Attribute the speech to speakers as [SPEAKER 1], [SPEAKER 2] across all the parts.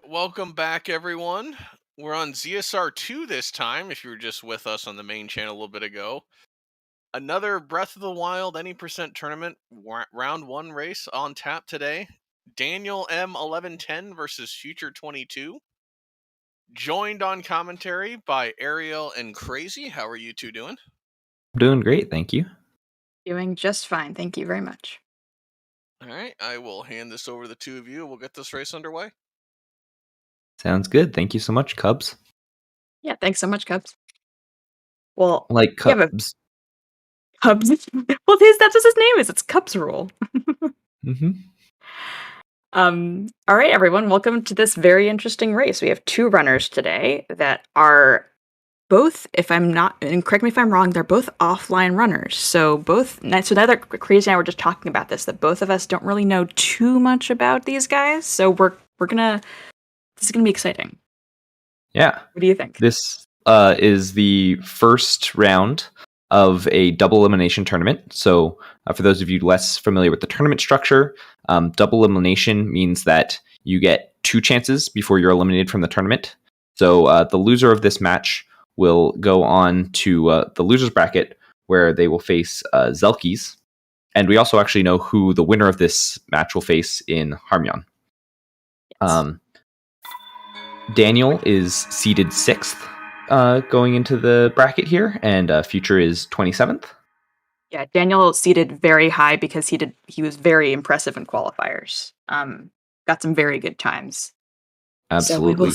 [SPEAKER 1] welcome back, everyone. We're on ZSR2 this time, if you were just with us on the main channel a little bit ago. Another Breath of the Wild any percent tournament round 1 race on tap today. Daniel M1110 versus Future22. Joined on commentary by Ariel and Crazy. How are you two doing?
[SPEAKER 2] Doing great, thank you.
[SPEAKER 3] Doing just fine, thank you very much.
[SPEAKER 1] All right, I will hand this over to the two of you. We'll get this race underway.
[SPEAKER 2] Sounds good. Thank you so much, Cubs.
[SPEAKER 3] Yeah, thanks so much, Cubs. Well,
[SPEAKER 2] Like Cubs.
[SPEAKER 3] Cubs. Well, that's what his name is. It's Cubs Rule.
[SPEAKER 2] Mm-hmm.
[SPEAKER 3] All right, everyone. Welcome to this very interesting race. We have two runners today that are both, if I'm not, and correct me if I'm wrong, they're both offline runners. So neither Crazy and I were just talking about this, that both of us don't really know too much about these guys. So this is gonna be exciting.
[SPEAKER 2] Yeah.
[SPEAKER 3] What do you think?
[SPEAKER 2] This is the first round of a double elimination tournament. So for those of you less familiar with the tournament structure, double elimination means that you get 2 chances before you're eliminated from the tournament. So the loser of this match will go on to the loser's bracket, where they will face Zelkies. And we also actually know who the winner of this match will face in Harmyon.
[SPEAKER 3] Yes.
[SPEAKER 2] Daniel is seeded 6th going into the bracket here, and Future is 27th.
[SPEAKER 3] Yeah, Daniel seeded very high because he was very impressive in qualifiers. Got some very good times.
[SPEAKER 2] Absolutely.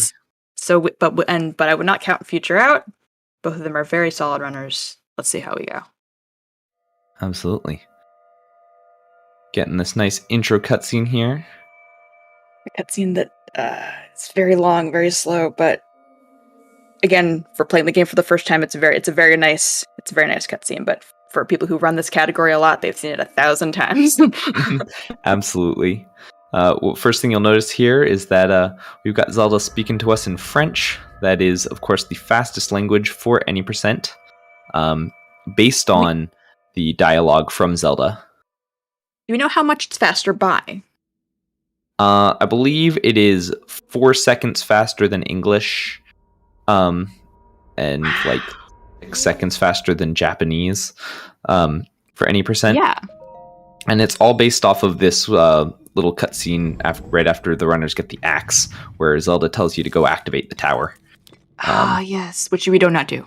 [SPEAKER 3] But I would not count Future out. Both of them are very solid runners. Let's see how we go.
[SPEAKER 2] Absolutely. Getting this nice intro cutscene here.
[SPEAKER 3] A cutscene that it's very long, very slow, but again, for playing the game for the first time, it's a very nice cutscene. But for people who run this category a lot, they've seen it 1,000 times.
[SPEAKER 2] Absolutely. Well, first thing you'll notice here is that we've got Zelda speaking to us in French. That is, of course, the fastest language for any percent, based on the dialogue from Zelda.
[SPEAKER 3] Do we know how much it's faster by?
[SPEAKER 2] I believe it is 4 seconds faster than English, and like 6 seconds faster than Japanese, for any percent.
[SPEAKER 3] Yeah.
[SPEAKER 2] And it's all based off of this little cutscene right after the runners get the axe, where Zelda tells you to go activate the tower.
[SPEAKER 3] Yes, which we do not do.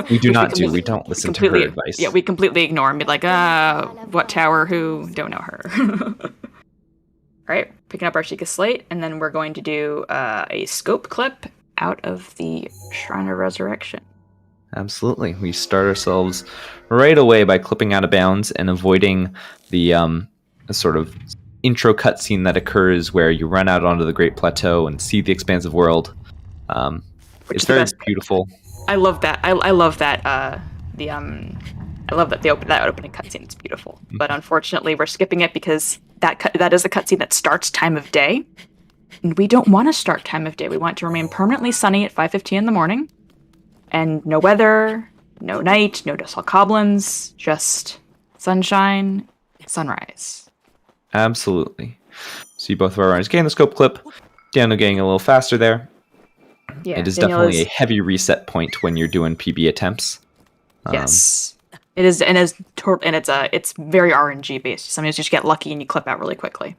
[SPEAKER 2] We do not do. We don't listen to her advice.
[SPEAKER 3] Yeah, we completely ignore and be like, what tower, who, don't know her. All right, picking up our Sheikah Slate, and then we're going to do a scope clip out of the Shrine of Resurrection.
[SPEAKER 2] Absolutely. We start ourselves right away by clipping out of bounds and avoiding the sort of intro cutscene that occurs where you run out onto the Great Plateau and see the expansive world. It's very beautiful.
[SPEAKER 3] I love that. I love that. I love that that opening cutscene. It's beautiful. Mm-hmm. But unfortunately, we're skipping it because that is a cutscene that starts time of day, and we don't want to start time of day. We want it to remain permanently sunny at 5:15 in the morning, and no weather, no night, no dust goblins, just sunshine, sunrise.
[SPEAKER 2] Absolutely. See both of our runners getting the scope clip. Daniel getting a little faster there. Yeah, it is definitely a heavy reset point when you're doing PB attempts.
[SPEAKER 3] Yes, it is, and it's very RNG based. Sometimes you just get lucky and you clip out really quickly.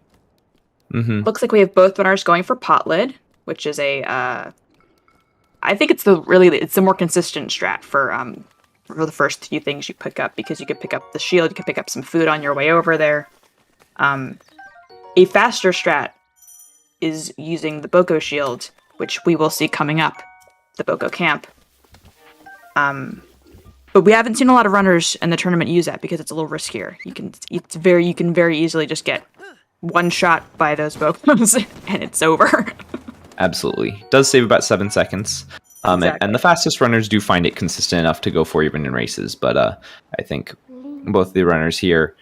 [SPEAKER 2] Mm-hmm.
[SPEAKER 3] Looks like we have both runners going for pot lid, which is I think it's the more consistent strat for the first few things you pick up, because you could pick up the shield, you could pick up some food on your way over there. A faster strat is using the Boko shield, which we will see coming up, the Boko camp. But we haven't seen a lot of runners in the tournament use that because it's a little riskier. You can very easily just get one shot by those Bokos and it's over.
[SPEAKER 2] Absolutely. It does save about 7 seconds. Exactly. And the fastest runners do find it consistent enough to go for even in races. But I think both the runners here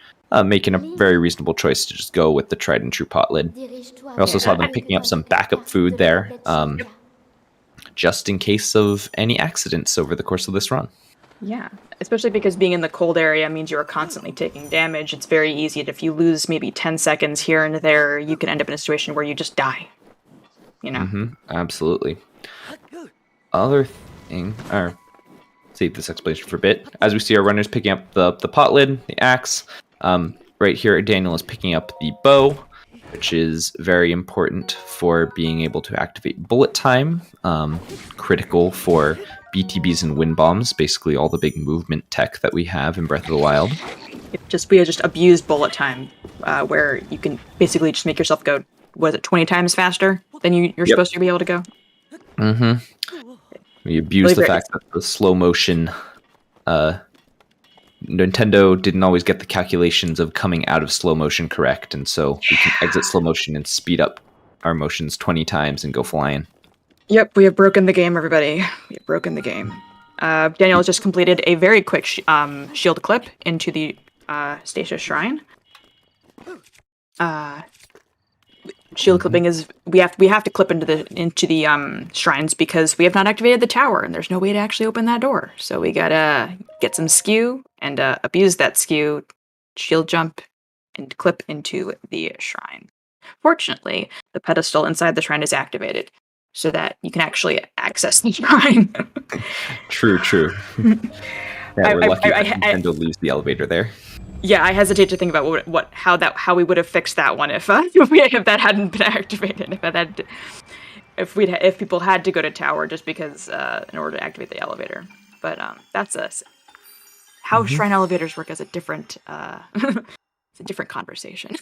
[SPEAKER 2] making a very reasonable choice to just go with the tried and true pot lid. I also saw them picking up some backup food there, just in case of any accidents over the course of this run.
[SPEAKER 3] Yeah, especially because being in the cold area means you are constantly taking damage. It's very easy if you lose maybe 10 seconds here and there, you can end up in a situation where you just die.
[SPEAKER 2] Absolutely. Other thing, or save this explanation for a bit. As we see our runners picking up the pot lid, the axe. Right here, Daniel is picking up the bow, which is very important for being able to activate bullet time. Critical for BTBs and wind bombs, basically all the big movement tech that we have in Breath of the Wild.
[SPEAKER 3] We just abused bullet time, where you can basically just make yourself go, was it 20 times faster than you're supposed to be able to go?
[SPEAKER 2] We abused the fact that the slow motion, Nintendo didn't always get the calculations of coming out of slow motion correct, and so we can exit slow motion and speed up our motions 20 times and go flying.
[SPEAKER 3] Yep, we have broken the game, everybody. We have broken the game. Daniel has just completed a very quick shield clip into the Stasia Shrine. Shield clipping is we have to clip into the shrines because we have not activated the tower and there's no way to actually open that door. So we gotta get some skew and abuse that skew, shield jump, and clip into the shrine. Fortunately, the pedestal inside the shrine is activated so that you can actually access the shrine.
[SPEAKER 2] True. Yeah, we're lucky that Nintendo leaves the elevator there.
[SPEAKER 3] Yeah, I hesitate to think about how we would have fixed that one if that hadn't been activated. If people had to go to tower just because in order to activate the elevator. But that's us. How shrine elevators work is a different it's a different conversation.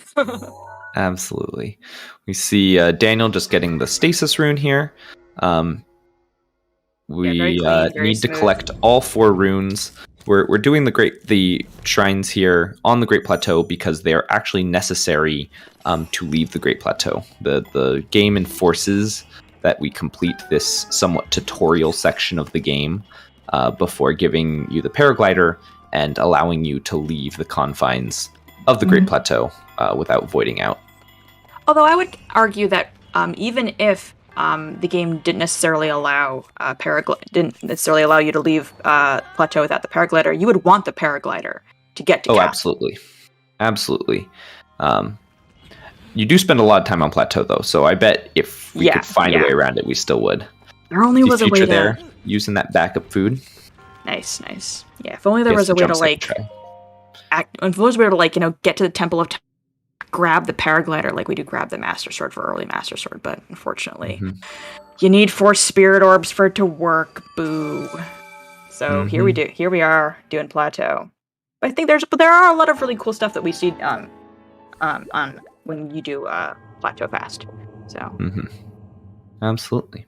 [SPEAKER 2] Absolutely. We see Daniel just getting the stasis rune here. We need to collect all 4 runes. We're doing the shrines here on the Great Plateau because they are actually necessary to leave the Great Plateau. The game enforces that we complete this somewhat tutorial section of the game before giving you the paraglider and allowing you to leave the confines of the Great Plateau without voiding out.
[SPEAKER 3] Although I would argue that even if the game didn't necessarily allow you to leave Plateau without the paraglider, you would want the paraglider to get to.
[SPEAKER 2] Oh, absolutely. You do spend a lot of time on Plateau, though, so I bet if we could find a way around it, we still would.
[SPEAKER 3] There only was a way
[SPEAKER 2] there using that backup food.
[SPEAKER 3] Nice. Yeah, if only there was a way to get to the Temple of grab the paraglider like we do grab the Master Sword for early Master Sword, but unfortunately, you need 4 Spirit Orbs for it to work. Boo. So here we are doing Plateau. I think there are a lot of really cool stuff that we see on when you do Plateau fast. So
[SPEAKER 2] absolutely.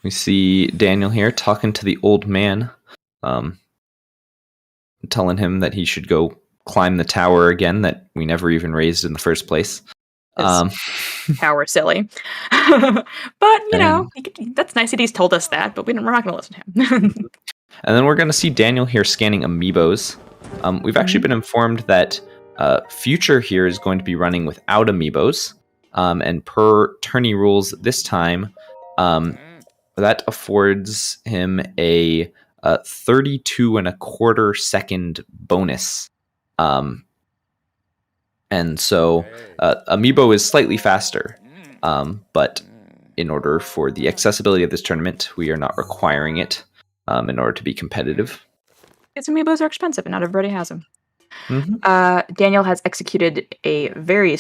[SPEAKER 2] We see Daniel here talking to the old man, telling him that he should go climb the tower again that we never even raised in the first place.
[SPEAKER 3] Tower silly. But, that's nice that he's told us that, but we're not going to listen to him.
[SPEAKER 2] And then we're going to see Daniel here scanning amiibos. We've actually been informed that Future here is going to be running without amiibos. And per tourney rules this time, that affords him a 32.25 second bonus. And so Amiibo is slightly faster, but in order for the accessibility of this tournament, we are not requiring it in order to be competitive.
[SPEAKER 3] Because Amiibos are expensive and not everybody has them. Daniel has executed a very,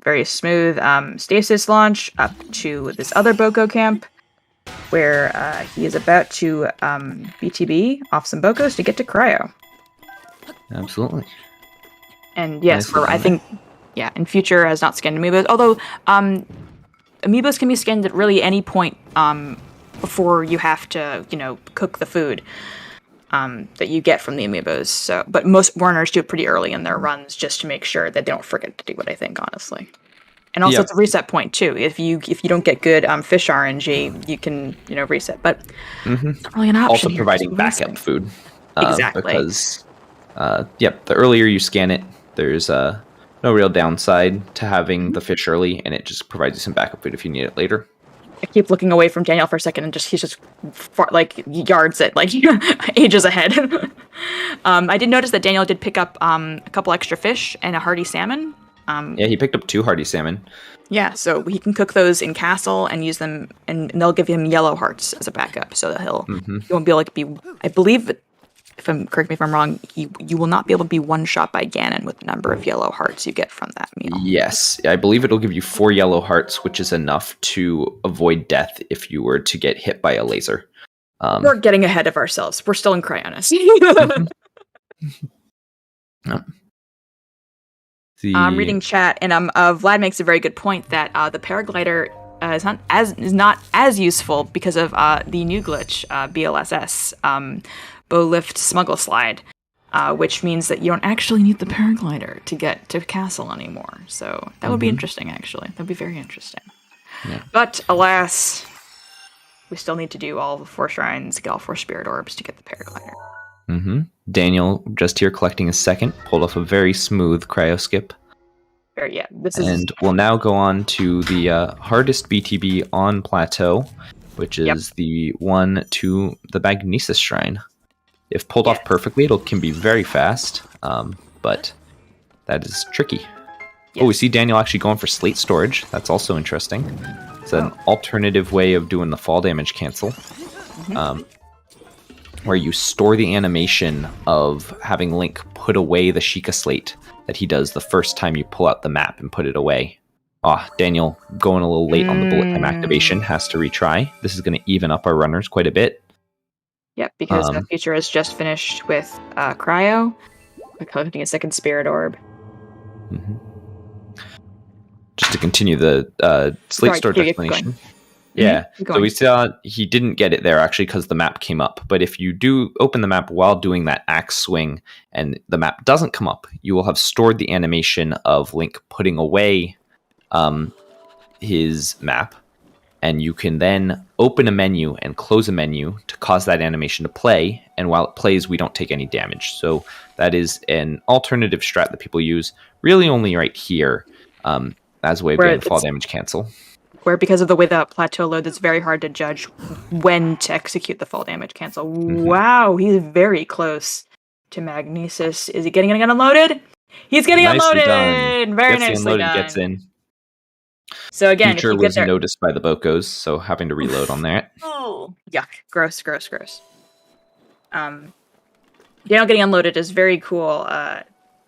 [SPEAKER 3] very smooth stasis launch up to this other Boko camp, where he is about to BTB off some Bokos to get to Cryo.
[SPEAKER 2] Absolutely.
[SPEAKER 3] And yes, and Future has not scanned Amiibos, although Amiibos can be scanned at really any point before you have to, cook the food that you get from the Amiibos. So, but most runners do it pretty early in their runs just to make sure that they don't forget to do what I think, honestly. And also it's a reset point too. If you don't get good fish RNG, you can reset. But it's not really an option.
[SPEAKER 2] Also providing backup food.
[SPEAKER 3] Exactly.
[SPEAKER 2] Because the earlier you scan it, there's no real downside to having the fish early, and it just provides you some backup food if you need it later.
[SPEAKER 3] I keep looking away from Daniel for a second, and he's just yards it ages ahead. I did notice that Daniel did pick up a couple extra fish and a hearty salmon.
[SPEAKER 2] Yeah, he picked up 2 hearty salmon.
[SPEAKER 3] Yeah, so he can cook those in castle and use them, and they'll give him yellow hearts as a backup, so that he won't be able to be. I believe, correct me if I'm wrong, you will not be able to be one shot by Ganon with the number of yellow hearts you get from that meal.
[SPEAKER 2] Yes, I believe it'll give you 4 yellow hearts, which is enough to avoid death if you were to get hit by a laser.
[SPEAKER 3] We're getting ahead of ourselves. We're still in Cryonis. I'm reading chat, and Vlad makes a very good point that the paraglider is not as useful because of the new glitch, BLSS, Bow Lift Smuggle Slide, which means that you don't actually need the paraglider to get to castle anymore. So that would be interesting, actually. That'd be very interesting. Yeah. But alas, we still need to do all the 4 shrines, get all 4 spirit orbs to get the paraglider.
[SPEAKER 2] Daniel, just here collecting a second, pulled off a very smooth cryo skip. And we'll now go on to the hardest BTB on Plateau, which is the one to the Magnesis Shrine. If pulled off perfectly, it can be very fast, but that is tricky. Oh, we see Daniel actually going for slate storage. That's also interesting. It's an alternative way of doing the fall damage cancel. Where you store the animation of having Link put away the Sheikah slate that he does the first time you pull out the map and put it away. Daniel going a little late on the bullet time activation, has to retry. This is going to even up our runners quite a bit.
[SPEAKER 3] Yep, because Future has just finished with Cryo, collecting a second Spirit Orb.
[SPEAKER 2] Just to continue the slate storage explanation. Yeah, so we saw he didn't get it there actually because the map came up. But if you do open the map while doing that axe swing and the map doesn't come up, you will have stored the animation of Link putting away his map. And you can then open a menu and close a menu to cause that animation to play. And while it plays, we don't take any damage. So that is an alternative strat that people use really only right here as a way of getting fall damage cancel.
[SPEAKER 3] Where because of the way the plateau loads, it's very hard to judge when to execute the fall damage cancel. Wow, he's very close to Magnesis. Is he getting unloaded? He's getting unloaded!
[SPEAKER 2] Done.
[SPEAKER 3] Very nicely done.
[SPEAKER 2] Gets in.
[SPEAKER 3] So again,
[SPEAKER 2] Future was noticed by the Bokos, so having to reload on that.
[SPEAKER 3] Oh, yuck. Gross. Daniel getting unloaded is very cool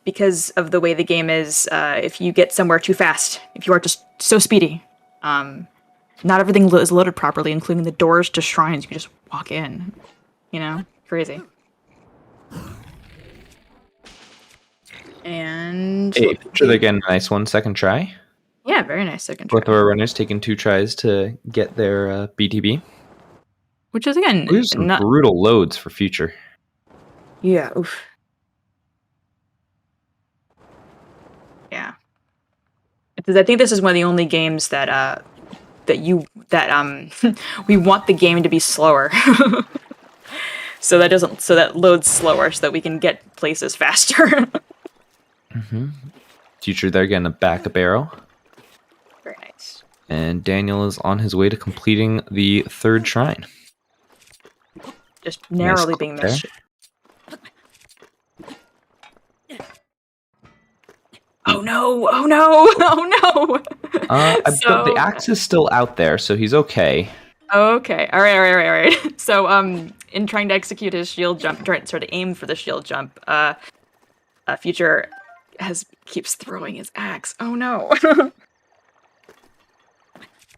[SPEAKER 3] because of the way the game is. If you get somewhere too fast, if you are just so speedy, not everything is loaded properly, including the doors to shrines. You can just walk in. Crazy. And
[SPEAKER 2] hey, Future, they're getting a nice 1 second try.
[SPEAKER 3] Yeah, very nice second try.
[SPEAKER 2] Both of our runners taking 2 tries to get their BTB.
[SPEAKER 3] Which is, again...
[SPEAKER 2] These are some brutal loads for Future.
[SPEAKER 3] Yeah, oof. Yeah. I think this is one of the only games that we want the game to be slower. so that loads slower so that we can get places faster.
[SPEAKER 2] Future, they're getting a backup arrow.
[SPEAKER 3] Very nice.
[SPEAKER 2] And Daniel is on his way to completing the 3rd shrine.
[SPEAKER 3] Just narrowly being missed. Oh no!
[SPEAKER 2] The axe is still out there, so he's okay.
[SPEAKER 3] Okay. All right. So, in trying to execute his shield jump, trying to sort of aim for the shield jump, Future keeps throwing his axe. Oh no!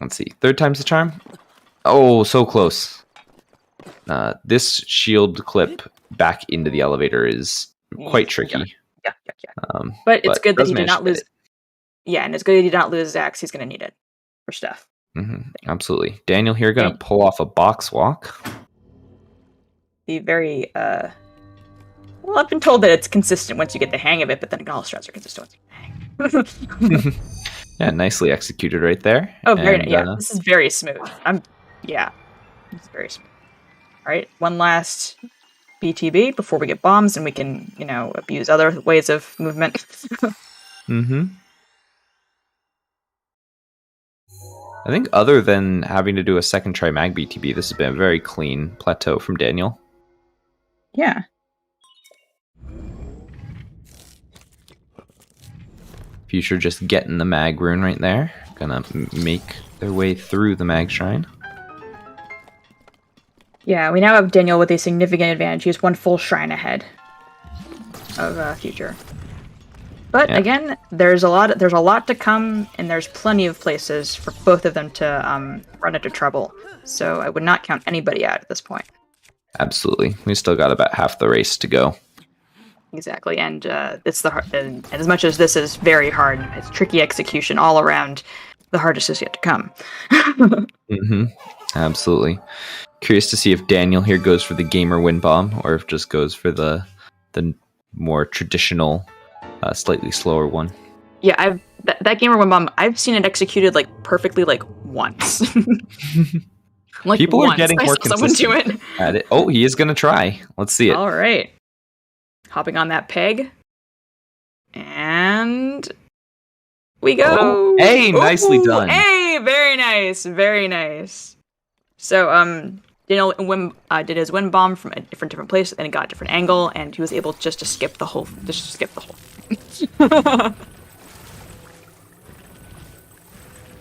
[SPEAKER 2] Let's see. 3rd time's the charm. Oh, so close. This shield clip back into the elevator is quite tricky.
[SPEAKER 3] Yeah. But it's good that he did not lose. Yeah, and it's good that he did not lose his axe. He's going to need it for stuff.
[SPEAKER 2] Absolutely. Daniel here going to pull off a box walk.
[SPEAKER 3] The very well, I've been told that it's consistent once you get the hang of it, but then all strats are consistent once you get the hang.
[SPEAKER 2] Yeah, nicely executed right there.
[SPEAKER 3] Oh, very nice. Yeah, this is very smooth. It's very smooth. All right, one last BTB before we get bombs and we can, abuse other ways of movement.
[SPEAKER 2] I think other than having to do a second try mag BTB, this has been a very clean plateau from Daniel.
[SPEAKER 3] Yeah.
[SPEAKER 2] Future just getting the mag rune right there. Gonna make their way through the mag shrine.
[SPEAKER 3] Yeah, we now have Daniel with a significant advantage. He's one full shrine ahead of Future. But again, there's a lot to come, and there's plenty of places for both of them to run into trouble. So I would not count anybody out at this point.
[SPEAKER 2] Absolutely, we still got about half the race to go.
[SPEAKER 3] Exactly, and and as much as this is very hard, it's tricky execution all around. The hardest is yet to come.
[SPEAKER 2] Absolutely. Curious to see if Daniel here goes for the gamer win bomb, or if just goes for the more traditional, slightly slower one.
[SPEAKER 3] Yeah, that gamer win bomb. I've seen it executed like perfectly like once. Like
[SPEAKER 2] people
[SPEAKER 3] once.
[SPEAKER 2] Are getting more consistent at it. Oh, he is gonna try. Let's see it.
[SPEAKER 3] All right, hopping on that peg, and we go.
[SPEAKER 2] Oh, hey, nicely done.
[SPEAKER 3] Hey, very nice, very nice. So, Daniel did his wind bomb from a different place, and it got a different angle, and he was able just to skip the whole.
[SPEAKER 2] The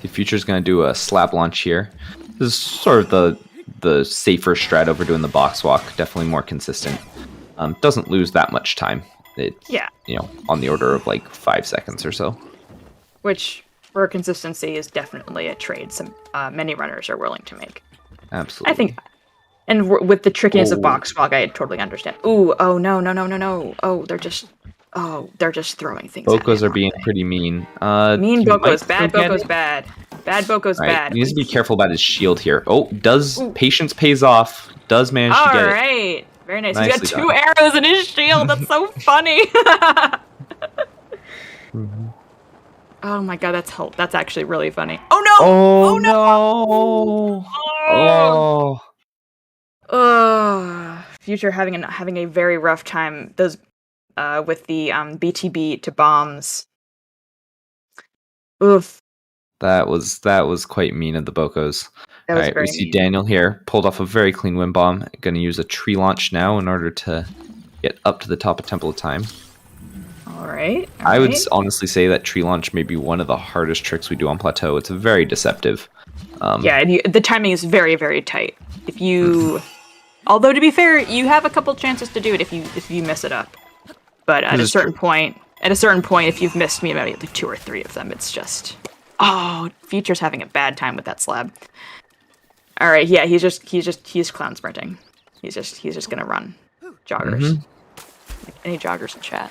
[SPEAKER 2] Future's gonna do a slap launch here. This is sort of the safer strat over doing the box walk. Definitely more consistent. Doesn't lose that much time. It's on the order of like 5 seconds or so.
[SPEAKER 3] Which, for consistency, is definitely a trade many runners are willing to make.
[SPEAKER 2] Absolutely.
[SPEAKER 3] I think, and with the trickiness of box walk, I totally understand. Ooh, oh no. Oh, they're just throwing things.
[SPEAKER 2] Bokos are being pretty mean.
[SPEAKER 3] Mean Bokos, bad Bokos, bad. Bad Bokos, bad.
[SPEAKER 2] He needs to be careful about his shield here. Oh, patience pays off. Does manage to get it.
[SPEAKER 3] All right, very nice. He's got 2 arrows in his shield. That's so funny. Oh my god, that's actually really funny. Oh no!
[SPEAKER 2] Oh no!
[SPEAKER 3] Oh. Future having a very rough time. Those with the BTB to bombs. Oof.
[SPEAKER 2] That was quite mean of the Bokos. All right, we see
[SPEAKER 3] mean.
[SPEAKER 2] Daniel here pulled off a very clean wind bomb. Going to use a tree launch now in order to get up to the top of Temple of Time.
[SPEAKER 3] All right.
[SPEAKER 2] I would honestly say that tree launch may be one of the hardest tricks we do on plateau. It's very deceptive.
[SPEAKER 3] The timing is very, very tight. If you, although to be fair, you have a couple chances to do it if you mess it up. But at a certain point, if you've missed maybe like 2 or 3 of them, it's just Future's having a bad time with that slab. All right, yeah, he's clown sprinting. He's just gonna run joggers. Like any joggers in chat.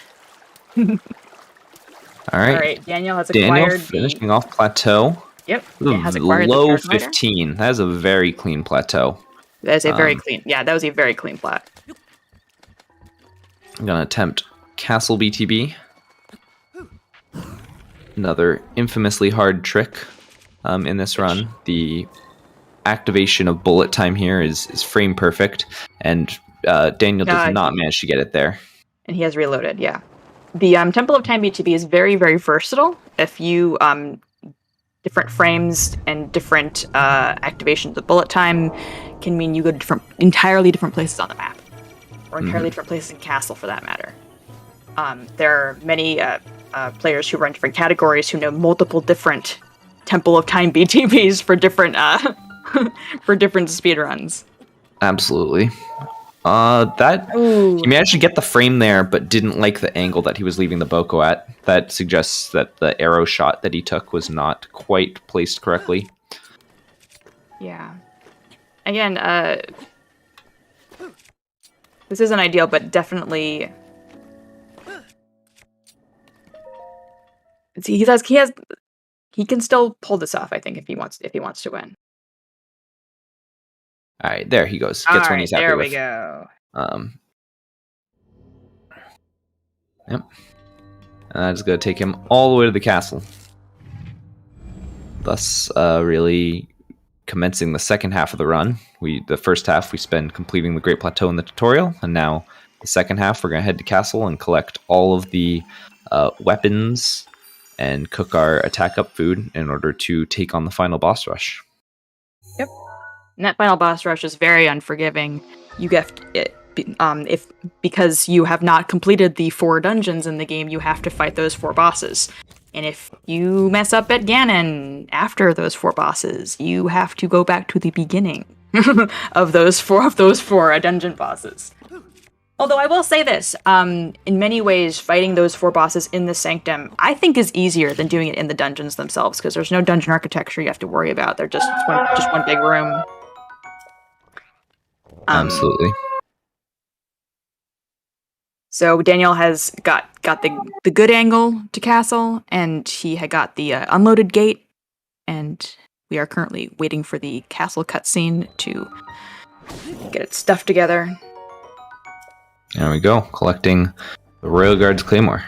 [SPEAKER 2] All right,
[SPEAKER 3] Daniel has acquired
[SPEAKER 2] finishing off plateau.
[SPEAKER 3] Yep,
[SPEAKER 2] has acquired low 15. That is a very clean plateau.
[SPEAKER 3] That is a very clean. Yeah, that was a very clean plat.
[SPEAKER 2] I'm gonna attempt Castle BTB. Another infamously hard trick in this run. The activation of bullet time here is frame perfect, and Daniel does not manage to get it there.
[SPEAKER 3] And he has reloaded. Yeah. The Temple of Time BTB is very, very versatile. If you different frames and different activations of bullet time can mean you go to entirely different places on the map, or entirely different places in Castle for that matter. There are many players who run different categories who know multiple different Temple of Time BTBs for different for different speedruns.
[SPEAKER 2] Absolutely. He managed to get the frame there, but didn't like the angle that he was leaving the Boko at. That suggests that the arrow shot that he took was not quite placed correctly.
[SPEAKER 3] Yeah. Again, this isn't ideal, but definitely he can still pull this off, I think, if he wants to win.
[SPEAKER 2] All right, there he goes. Gets one he's happy with.
[SPEAKER 3] There we go.
[SPEAKER 2] Yep. And that's going to take him all the way to the castle. Thus, really commencing the second half of the run. The first half we spend completing the Great Plateau in the tutorial, and now the second half we're going to head to castle and collect all of the weapons and cook our attack up food in order to take on the final boss rush.
[SPEAKER 3] Yep. And that final boss rush is very unforgiving. You get it because you have not completed the 4 dungeons in the game, you have to fight those 4 bosses. And if you mess up at Ganon after those 4 bosses, you have to go back to the beginning of those four dungeon bosses. Although I will say this, in many ways, fighting those 4 bosses in the Sanctum, I think is easier than doing it in the dungeons themselves, because there's no dungeon architecture you have to worry about. They're just one big room.
[SPEAKER 2] Absolutely.
[SPEAKER 3] So Daniel has got the good angle to castle, and he had got the unloaded gate, and we are currently waiting for the castle cutscene to get its stuff together.
[SPEAKER 2] There we go, collecting the Royal Guard's Claymore.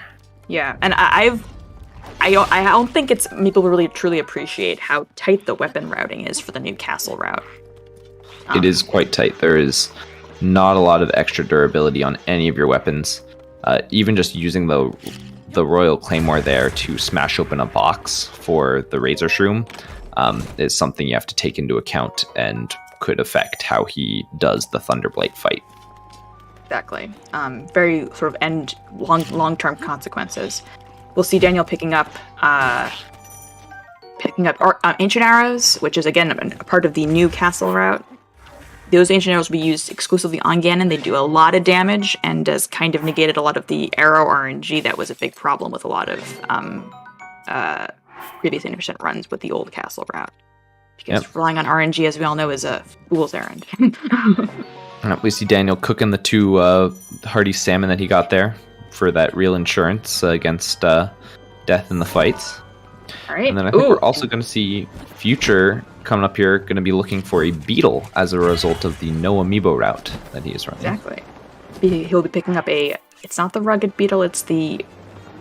[SPEAKER 3] Yeah, and I don't think people really truly appreciate how tight the weapon routing is for the new castle route.
[SPEAKER 2] It is quite tight. There is not a lot of extra durability on any of your weapons. Even just using the Royal Claymore there to smash open a box for the Razor Shroom is something you have to take into account and could affect how he does the Thunderblight fight.
[SPEAKER 3] Exactly. Very sort of long-term consequences. We'll see Daniel picking up ancient arrows, which is again a part of the new castle route. Those ancient arrows will be used exclusively on Ganon. They do a lot of damage and has kind of negated a lot of the arrow RNG that was a big problem with a lot of previous 80% runs with the old castle route. Because relying on RNG, as we all know, is a fool's errand.
[SPEAKER 2] We see Daniel cooking the 2 hearty salmon that he got there for that real insurance against death in the fights.
[SPEAKER 3] All right.
[SPEAKER 2] And then I think we're also going to see Future coming up here, going to be looking for a beetle as a result of the no amiibo route that he is running.
[SPEAKER 3] Exactly. He'll be picking up it's not the rugged beetle, it's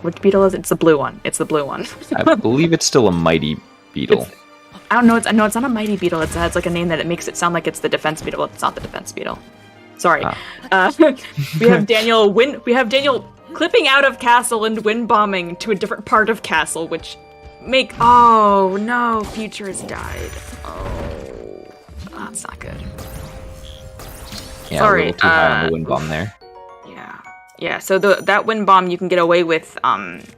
[SPEAKER 3] which beetle is it? It's the blue one. It's the blue one.
[SPEAKER 2] I believe it's still a mighty beetle.
[SPEAKER 3] I don't know. It's not a mighty beetle. It has like a name that it makes it sound like it's the defense beetle. It's not the defense beetle. Sorry. We have Daniel clipping out of castle and wind bombing to a different part of castle, which oh no, Future has died. Oh, that's not good.
[SPEAKER 2] Yeah,
[SPEAKER 3] sorry.
[SPEAKER 2] A little too high on the wind bomb there.
[SPEAKER 3] Yeah. So that wind bomb you can get away with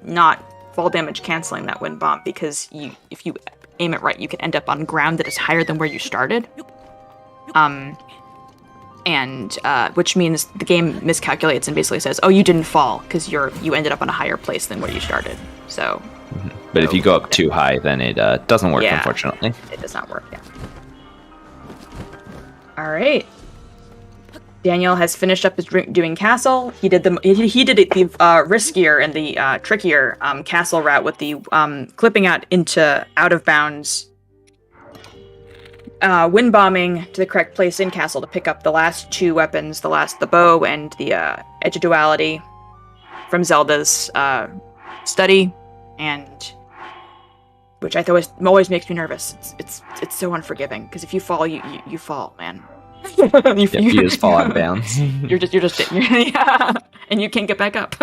[SPEAKER 3] not fall damage canceling that wind bomb, because if you aim it right, you can end up on ground that is higher than where you started. Which means the game miscalculates and basically says, "Oh, you didn't fall because you ended up on a higher place than where you started." So.
[SPEAKER 2] But if you go up too high, then it doesn't work, unfortunately.
[SPEAKER 3] It does not work, yeah. All right. Daniel has finished up his doing castle. He did the riskier and the trickier castle route with the clipping out of bounds, wind bombing to the correct place in castle to pick up the last 2 weapons, the bow and the Edge of Duality from Zelda's study, and which I thought always makes me nervous. It's so unforgiving, because if you fall, you fall, man.
[SPEAKER 2] You just fall out of bounds.
[SPEAKER 3] You're just yeah, and you can't get back up.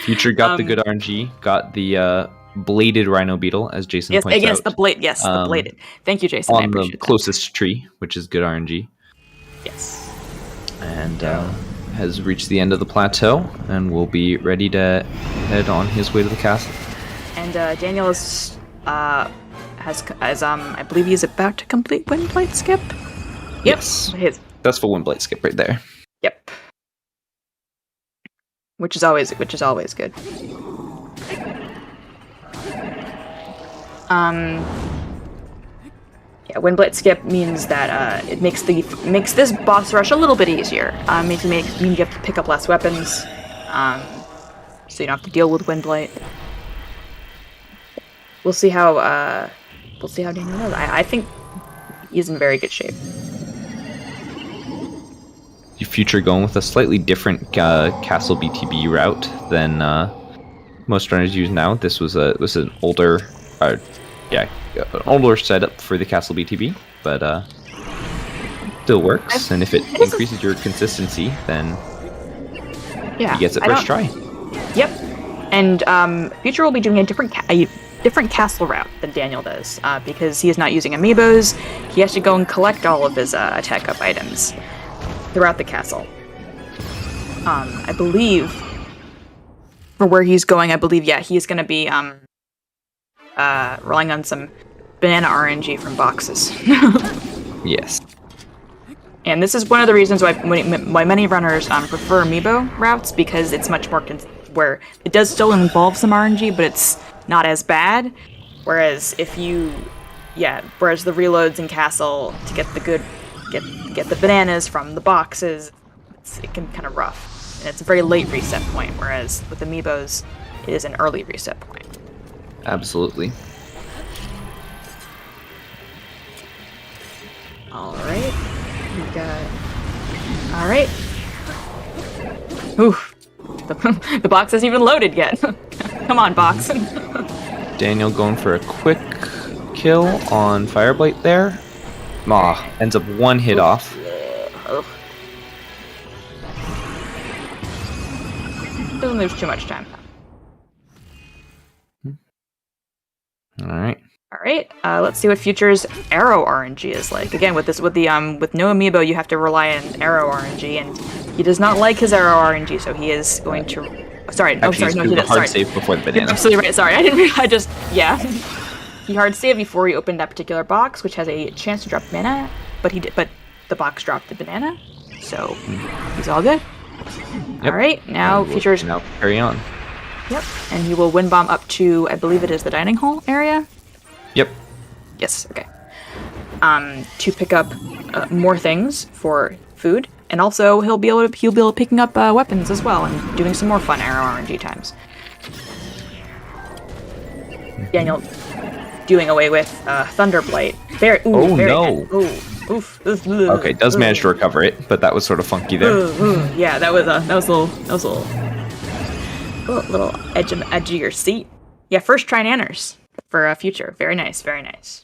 [SPEAKER 2] Future got the good RNG, got the bladed rhino beetle, as Jason points out.
[SPEAKER 3] Yes, the bladed. Thank you, Jason.
[SPEAKER 2] On the closest tree, which is good RNG.
[SPEAKER 3] Yes.
[SPEAKER 2] And has reached the end of the plateau, and will be ready to head on his way to the castle.
[SPEAKER 3] And Daniel is I believe he's about to complete Windblade Skip. Yep.
[SPEAKER 2] Yes. That's for Windblade Skip right there.
[SPEAKER 3] Yep. Which is always good. Windblade Skip means that it makes this boss rush a little bit easier. Means you have to pick up less weapons, so you don't have to deal with Windblade. We'll see how Daniel does. I think he's in very good shape.
[SPEAKER 2] Future going with a slightly different castle BTB route than most runners use now. This was an older setup for the castle BTB, but still works. And if it increases your consistency, then he gets it first try.
[SPEAKER 3] Yep. And Future will be doing a different castle route than Daniel does, because he is not using amiibos. He has to go and collect all of his attack up items throughout the castle. I believe for where he's going, he is going to be relying on some banana RNG from boxes.
[SPEAKER 2] Yes.
[SPEAKER 3] And this is one of the reasons why many runners prefer amiibo routes, because it's much more where it does still involve some RNG, but it's not as bad. Whereas whereas the reloads in Castle to get the bananas from the boxes, it can be kind of rough, and it's a very late reset point. Whereas with amiibos, it is an early reset point.
[SPEAKER 2] Absolutely.
[SPEAKER 3] All right. All right. Oof. The box isn't even loaded yet. Come on, box.
[SPEAKER 2] Daniel going for a quick kill on Fireblight there. Ends up one hit off.
[SPEAKER 3] Doesn't lose too much time.
[SPEAKER 2] All right.
[SPEAKER 3] All right. Let's see what Future's arrow RNG is like. Again, with no amiibo, you have to rely on arrow RNG, and he does not like his arrow RNG, so he is going to. Sorry.
[SPEAKER 2] Actually,
[SPEAKER 3] No,
[SPEAKER 2] he does. Hard save before the banana.
[SPEAKER 3] You're absolutely right. Sorry, He hard saved before he opened that particular box, which has a chance to drop banana, but the box dropped the banana, so he's all good.
[SPEAKER 2] Yep.
[SPEAKER 3] All right. Now Future's
[SPEAKER 2] now carry on.
[SPEAKER 3] Yep. And he will wind bomb up to, I believe it is the dining hall area.
[SPEAKER 2] Yep.
[SPEAKER 3] Yes, okay. To pick up more things for food, and also he'll be able to picking up weapons as well, and doing some more fun arrow RNG times. Daniel doing away with Thunderblight. Very
[SPEAKER 2] no!
[SPEAKER 3] Oof.
[SPEAKER 2] Okay, does manage to recover it, but that was sort of funky there.
[SPEAKER 3] Yeah, that was a little edge of your seat. Yeah, first try nanners for Future. Very nice, very nice.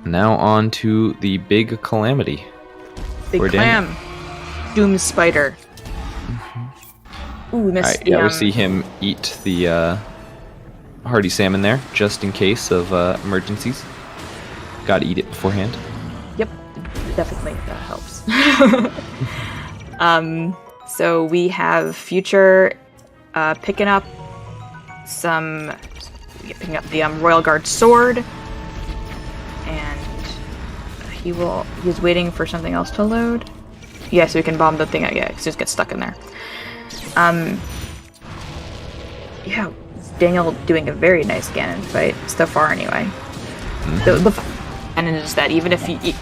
[SPEAKER 2] Now on to the big calamity.
[SPEAKER 3] Big clam. Doom spider. Ooh, missed the,
[SPEAKER 2] we see him eat the hearty salmon there, just in case of emergencies. Gotta eat it beforehand.
[SPEAKER 3] Yep, definitely that helps. So we have Future picking up the Royal Guard sword, and he's waiting for something else to load. Yeah, so we can bomb the thing out. Yeah, just get stuck in there. Yeah, Daniel doing a very nice Ganon fight so far, anyway.
[SPEAKER 2] Mm-hmm.
[SPEAKER 3] The Ganon is that even if you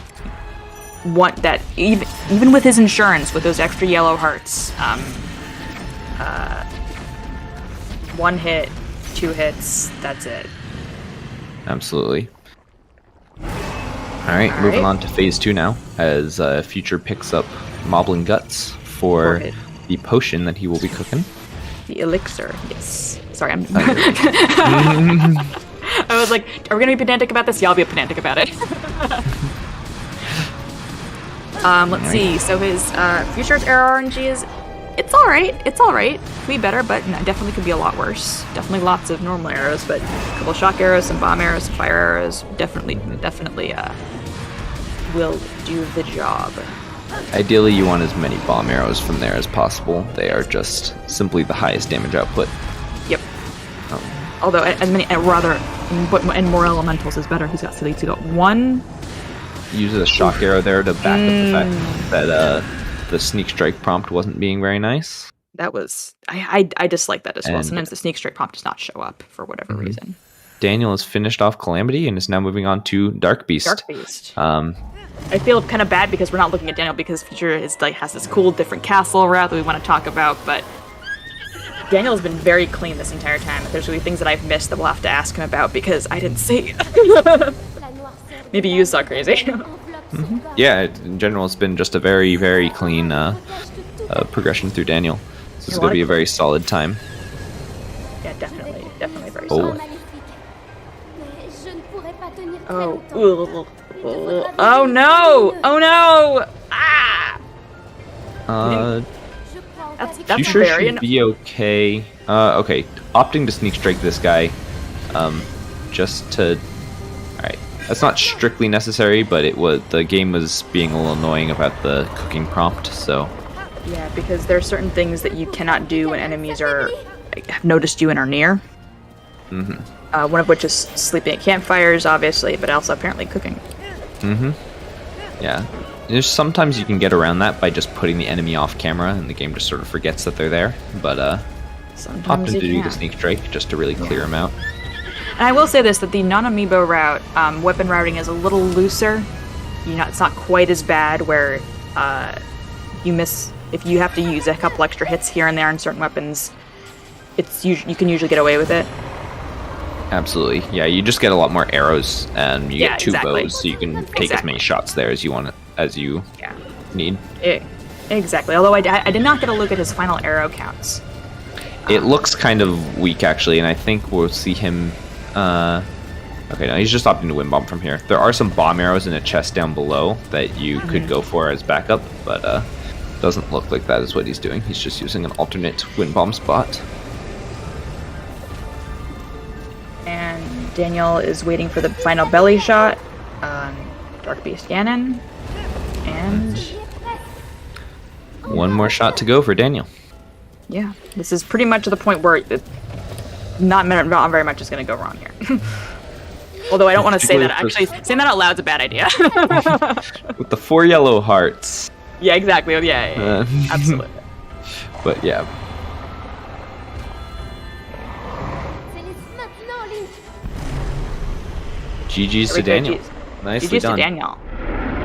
[SPEAKER 3] want that, even with his insurance, with those extra yellow hearts, one hit, 2 hits, that's it.
[SPEAKER 2] Absolutely. Alright, moving on to phase 2 now, as Future picks up Moblin Guts for the potion that he will be cooking.
[SPEAKER 3] The elixir, yes. Sorry, I was like, are we gonna be pedantic about this? Yeah, I'll be pedantic about it. Let's see. So his Future's arrow RNG is, it's alright. Could be better, but no, definitely could be a lot worse. Definitely lots of normal arrows, but a couple shock arrows, some bomb arrows, some fire arrows. Definitely will do the job.
[SPEAKER 2] Ideally, you want as many bomb arrows from there as possible. They are just simply the highest damage output.
[SPEAKER 3] Yep. Although as many, and more elementals is better. He's got one.
[SPEAKER 2] Uses a shock arrow there to back up the fact that the sneak strike prompt wasn't being very nice.
[SPEAKER 3] That was I dislike that as well. Sometimes the sneak strike prompt does not show up for whatever reason. Daniel
[SPEAKER 2] has finished off Calamity and is now moving on to Dark Beast.
[SPEAKER 3] I feel kind of bad because we're not looking at Daniel because Future has this cool different castle route that we want to talk about, but Daniel has been very clean this entire time. There's really things that I've missed that we'll have to ask him about because I didn't see. Maybe you saw crazy.
[SPEAKER 2] Yeah, in general, it's been just a very, very clean progression through Daniel. So it's going to be a very solid time.
[SPEAKER 3] Yeah, definitely very solid. Oh no! Ah! That's
[SPEAKER 2] Future
[SPEAKER 3] very
[SPEAKER 2] should be okay. Okay, opting to sneak strike this guy, just to. All right, that's not strictly necessary, but the game was being a little annoying about the cooking prompt, so.
[SPEAKER 3] Yeah, because there are certain things that you cannot do when enemies are have noticed you and are near.
[SPEAKER 2] Mm-hmm.
[SPEAKER 3] One of which is sleeping at campfires, obviously, but also apparently cooking.
[SPEAKER 2] Mm-hmm. Yeah. There's sometimes you can get around that by just putting the enemy off camera, and the game just sort of forgets that they're there. But
[SPEAKER 3] Sometimes
[SPEAKER 2] often
[SPEAKER 3] you
[SPEAKER 2] to do
[SPEAKER 3] can.
[SPEAKER 2] the sneak strike just to really clear them out.
[SPEAKER 3] And I will say this, that the non-amiibo route, weapon routing is a little looser. It's not quite as bad where you miss, if you have to use a couple extra hits here and there on certain weapons, you can usually get away with it.
[SPEAKER 2] Absolutely. Yeah, you just get a lot more arrows, and you get two
[SPEAKER 3] exactly.
[SPEAKER 2] bows, so you can take as many shots there as you want, as you need.
[SPEAKER 3] Exactly. Although I did not get a look at his final arrow counts.
[SPEAKER 2] It looks kind of weak, actually, and I think we'll see him... okay, no, he's just opting to wind bomb from here. There are some bomb arrows in a chest down below that you could go for as backup, but doesn't look like that is what he's doing. He's just using an alternate wind bomb spot.
[SPEAKER 3] And Daniel is waiting for the final belly shot. Dark Beast Ganon. And...
[SPEAKER 2] one more shot to go for Daniel.
[SPEAKER 3] yeah, this is pretty much to the point where not very much is going to go wrong here. Although I don't want to say that. Actually, saying that out loud is a bad idea.
[SPEAKER 2] With the 4 yellow hearts.
[SPEAKER 3] Yeah, exactly. Yeah. Absolutely.
[SPEAKER 2] But yeah. GG's to Daniel. Nicely
[SPEAKER 3] GG's
[SPEAKER 2] done.
[SPEAKER 3] to Daniel.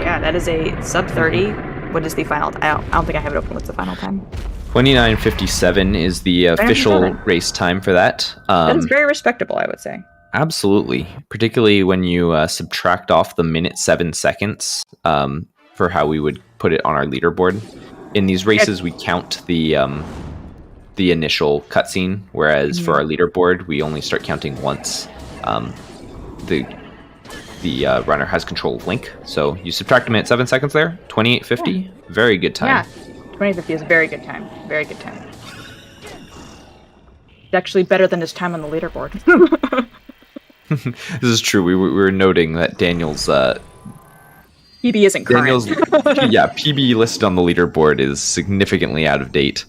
[SPEAKER 3] Yeah, that is a sub 30. What is the final? I don't think I have it open. What's the final time?
[SPEAKER 2] 29:57 is the official race time for that.
[SPEAKER 3] That is very respectable, I would say.
[SPEAKER 2] Absolutely, particularly when you subtract off the minute 7 seconds for how we would put it on our leaderboard. In these races, we count the initial cutscene, whereas for our leaderboard, we only start counting once the runner has control of Link. So you subtract a minute 7 seconds there, 28:50, very good time.
[SPEAKER 3] Yeah, 28:50 is a very good time. Very good time. It's actually better than his time on the leaderboard.
[SPEAKER 2] This is true. We were noting that Daniel's
[SPEAKER 3] PB isn't current.
[SPEAKER 2] Daniel's PB listed on the leaderboard is significantly out of date.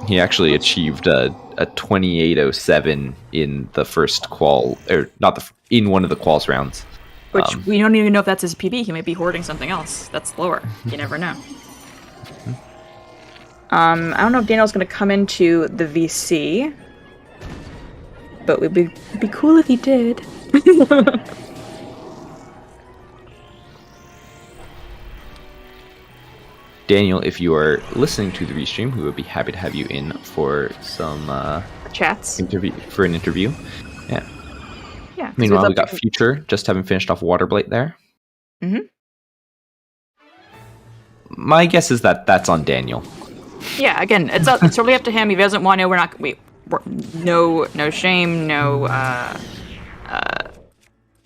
[SPEAKER 2] He actually achieved a 28:07 in the first qual, or not in one of the quals rounds.
[SPEAKER 3] Which we don't even know if that's his PB. He might be hoarding something else that's lower. You never know. I don't know if Daniel's going to come into the VC, but it'd be cool if he did.
[SPEAKER 2] Daniel, if you are listening to the restream, we would be happy to have you in for some
[SPEAKER 3] chats.
[SPEAKER 2] an interview. Yeah.
[SPEAKER 3] Yeah.
[SPEAKER 2] Meanwhile, we got Future just having finished off Waterblight there.
[SPEAKER 3] Mm-hmm.
[SPEAKER 2] My guess is that that's on Daniel.
[SPEAKER 3] Yeah. Again, it's totally up to him. If he doesn't want to, we're no shame, no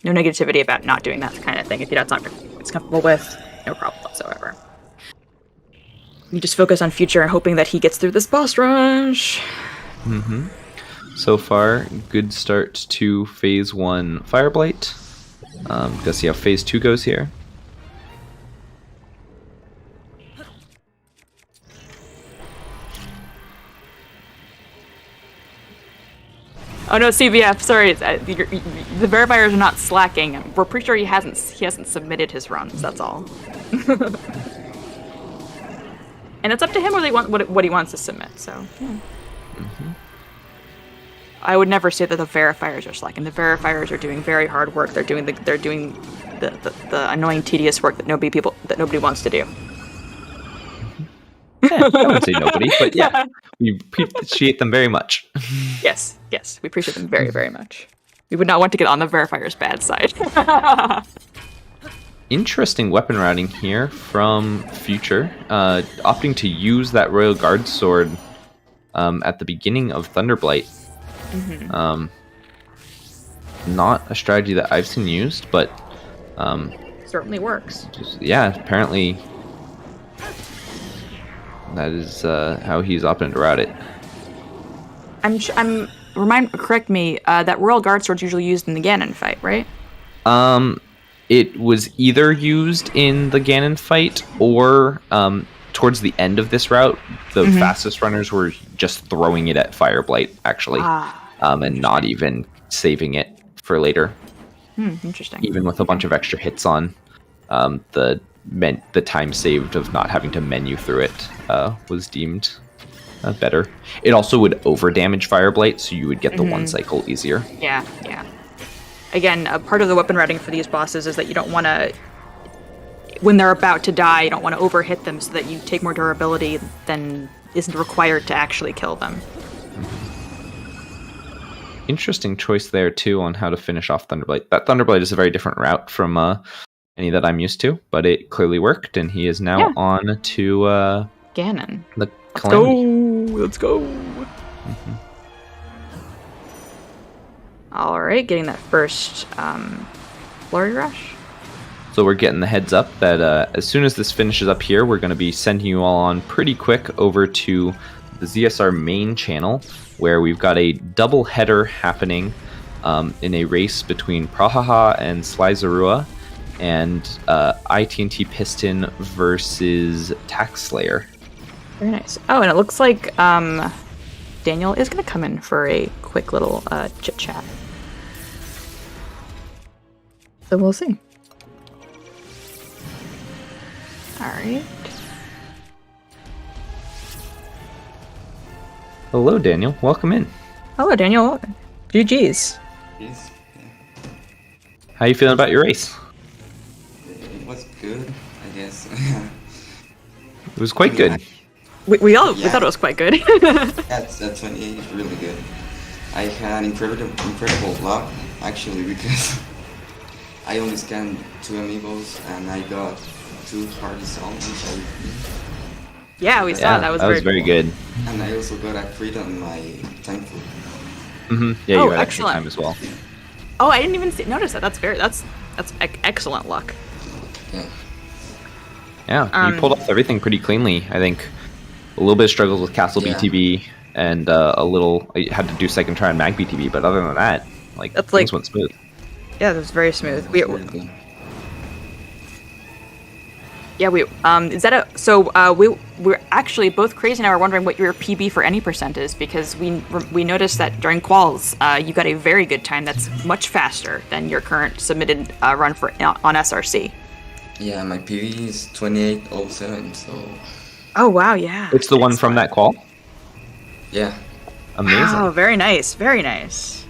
[SPEAKER 3] negativity about not doing that kind of thing. If that's not it's comfortable with, no problem whatsoever. You just focus on Future and hoping that he gets through this boss rush.
[SPEAKER 2] Mm-hmm. So far, good start to Phase 1 Fireblight. Let's see how Phase 2 goes here.
[SPEAKER 3] Oh no, CVF, sorry, the verifiers are not slacking. We're pretty sure he hasn't submitted his runs, that's all. And it's up to him what he wants to submit, so yeah.
[SPEAKER 2] Mm-hmm.
[SPEAKER 3] I would never say that the verifiers are slacking. The verifiers are doing very hard work. They're doing the annoying, tedious work that nobody wants to do.
[SPEAKER 2] Yeah, I wouldn't say nobody, but yeah, we appreciate them very much.
[SPEAKER 3] Yes, we appreciate them very, very much. We would not want to get on the verifiers' bad side.
[SPEAKER 2] Interesting weapon routing here from Future, opting to use that Royal Guard sword at the beginning of Thunderblight. Mm-hmm. Not a strategy that I've seen used, but
[SPEAKER 3] certainly works.
[SPEAKER 2] Apparently that is how he's opting to route it.
[SPEAKER 3] Correct me. That Royal Guard sword's usually used in the Ganon fight, right?
[SPEAKER 2] It was either used in the Ganon fight or towards the end of this route, the fastest runners were just throwing it at Fire Blight, actually, and not even saving it for later.
[SPEAKER 3] Interesting.
[SPEAKER 2] Even with a bunch of extra hits on, the time saved of not having to menu through it was deemed better. It also would over damage Fire Blight, so you would get the one cycle easier.
[SPEAKER 3] Yeah. Again, part of the weapon routing for these bosses is that you don't want to, when they're about to die, you don't want to overhit them so that you take more durability than isn't required to actually kill them.
[SPEAKER 2] Interesting choice there, too, on how to finish off Thunderblight. That Thunderblight is a very different route from any that I'm used to, but it clearly worked, and he is now on to
[SPEAKER 3] Ganon.
[SPEAKER 2] The Calamity.
[SPEAKER 3] Let's go! Alright, getting that first Flurry Rush.
[SPEAKER 2] So we're getting the heads up that as soon as this finishes up here, we're going to be sending you all on pretty quick over to the ZSR main channel, where we've got a double header happening in a race between Prahaha and Slyzarua, and ITNT Piston versus Tax Slayer.
[SPEAKER 3] Very nice. Oh, and it looks like Daniel is going to come in for a quick little chit-chat. So we'll see. Alright.
[SPEAKER 2] Hello, Daniel. Welcome in.
[SPEAKER 3] Hello, Daniel. GG's.
[SPEAKER 4] Yes.
[SPEAKER 2] How you feeling about your race?
[SPEAKER 4] It was good, I guess.
[SPEAKER 2] It was quite good.
[SPEAKER 3] We thought it was quite good.
[SPEAKER 4] That's 28 is really good. I had incredible luck, actually, because I only scanned 2 amiibos and I got 2 hard songs.
[SPEAKER 3] Yeah, we saw that was
[SPEAKER 2] very good.
[SPEAKER 4] And I also got a crit on my time food.
[SPEAKER 2] Yeah, you had extra
[SPEAKER 3] excellent.
[SPEAKER 2] time as well.
[SPEAKER 3] Oh, I didn't even notice that. That's excellent luck.
[SPEAKER 2] Yeah, you pulled off everything pretty cleanly. I think a little bit of struggles with Castle BTB and a little. I had to do second try on Mag BTB, but other than that, things went smooth.
[SPEAKER 3] Yeah, that was very smooth. We're actually both Crazy and I were wondering what your PB for any percent is, because we noticed that during quals you got a very good time that's much faster than your current submitted run for on SRC.
[SPEAKER 4] Yeah, my PB is 2807, so.
[SPEAKER 3] Oh wow, yeah.
[SPEAKER 2] It's the one from that qual?
[SPEAKER 4] Yeah.
[SPEAKER 2] Amazing.
[SPEAKER 3] Oh, very nice, very nice.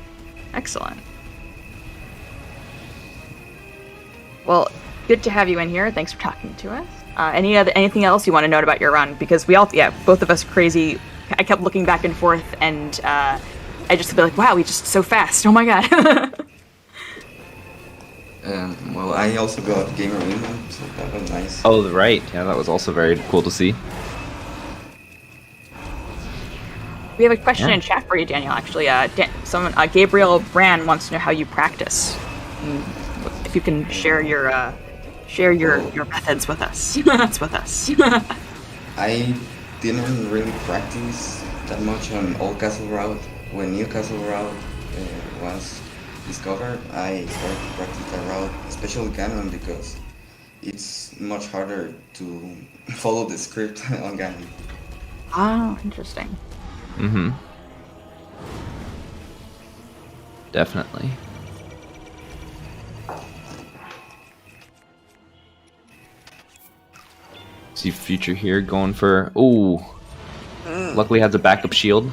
[SPEAKER 3] Excellent. Well, good to have you in here. Thanks for talking to us. Anything else you want to note about your run? Because both of us Crazy. I kept looking back and forth, and I just be like, wow, we just so fast. Oh my god.
[SPEAKER 4] Well, I also got Gamer Win, so that was nice.
[SPEAKER 2] Oh, right. Yeah, that was also very cool to see.
[SPEAKER 3] We have a question in chat for you, Daniel. Actually, Gabriel Brand wants to know how you practice. If you can share your methods with us. That's with us.
[SPEAKER 4] I didn't really practice that much on Old Castle Route. When New Castle Route was discovered, I started to practice that route, especially Ganon, because it's much harder to follow the script on Ganon.
[SPEAKER 3] Oh, interesting.
[SPEAKER 2] Definitely. See Future here going for... Ooh. Luckily has a backup shield.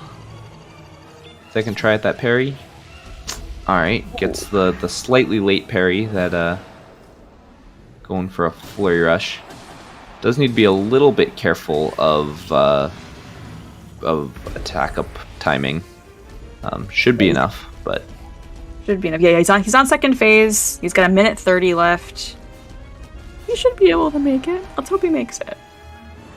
[SPEAKER 2] Second try at that parry. Alright, gets the slightly late parry that going for a flurry rush. Does need to be a little bit careful of attack up timing. Should be enough, but...
[SPEAKER 3] Should be enough. Yeah, he's on second phase. He's got 1:30 left. He should be able to make it. Let's hope he makes it.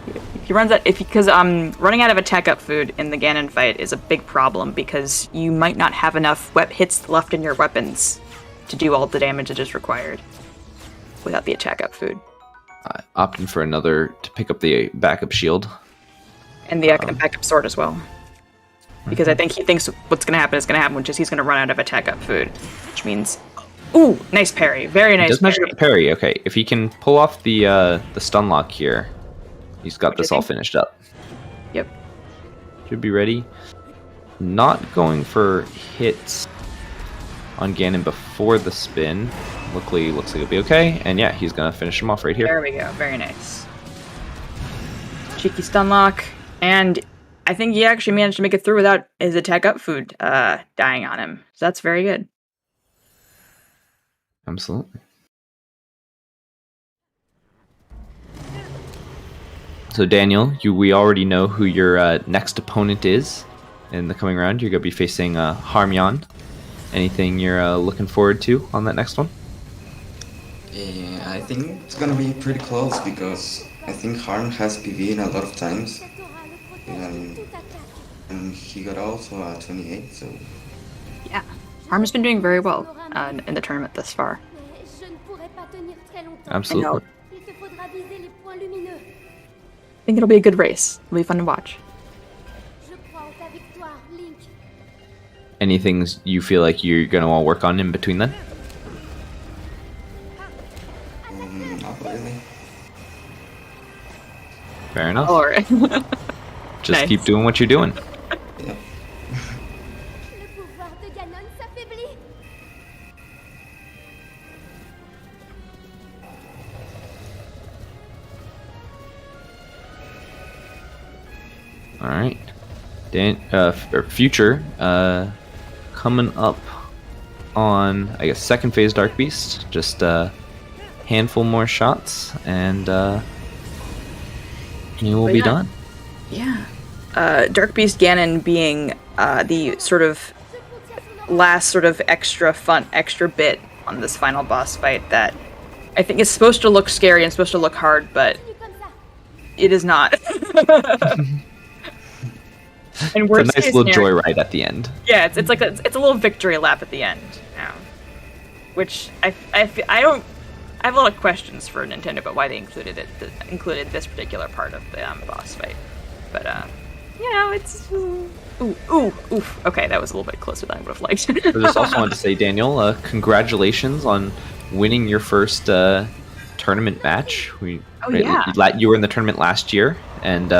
[SPEAKER 3] If he runs out, because running out of attack up food in the Ganon fight is a big problem, because you might not have enough hits left in your weapons to do all the damage that is required without the attack up food.
[SPEAKER 2] Opting for another to pick up the backup shield.
[SPEAKER 3] And the backup sword as well. Because I think he thinks what's going to happen is going to happen, which is he's going to run out of attack up food. Which means... Ooh, nice parry. Very nice
[SPEAKER 2] parry. Does measure up parry. Okay, if he can pull off the stun lock here, He's got
[SPEAKER 3] What'd you
[SPEAKER 2] this all
[SPEAKER 3] think?
[SPEAKER 2] finished up.
[SPEAKER 3] Yep.
[SPEAKER 2] Should be ready. Not going for hits on Ganon before the spin. Luckily, looks like it'll be okay. And yeah, he's gonna finish him off right here.
[SPEAKER 3] There we go. Very nice. Cheeky stun lock, and I think he actually managed to make it through without his attack up food dying on him. So that's very good.
[SPEAKER 2] Absolutely. So Daniel, we already know who your next opponent is in the coming round. You're gonna be facing Harmyon. Anything you're looking forward to on that next one?
[SPEAKER 4] I think it's gonna be pretty close because I think Harm has PV'd a lot of times. And he got also a 28, so...
[SPEAKER 3] Yeah. Harm's been doing very well in the tournament thus far.
[SPEAKER 2] Absolutely.
[SPEAKER 3] I think it'll be a good race. It'll be fun to watch.
[SPEAKER 2] Any things you feel like you're gonna all work on in between then?
[SPEAKER 4] Not really.
[SPEAKER 2] Fair enough.
[SPEAKER 3] All right.
[SPEAKER 2] Just
[SPEAKER 3] Nice.
[SPEAKER 2] keep doing what you're doing.
[SPEAKER 4] Yeah.
[SPEAKER 2] All right. Future coming up on, I guess, second phase Dark Beast. Just a handful more shots, and you will be done.
[SPEAKER 3] Yeah. Dark Beast Ganon being the sort of last sort of extra bit on this final boss fight that I think is supposed to look scary and supposed to look hard, but it is not. And
[SPEAKER 2] It's a nice little joyride at the end.
[SPEAKER 3] Yeah, it's like it's a little victory lap at the end, which I have a lot of questions for Nintendo about why they included this particular part of the boss fight, but it's oof. Okay, that was a little bit closer than I would have liked.
[SPEAKER 2] I just also wanted to say, Daniel, congratulations on winning your first tournament match. You were in the tournament last year and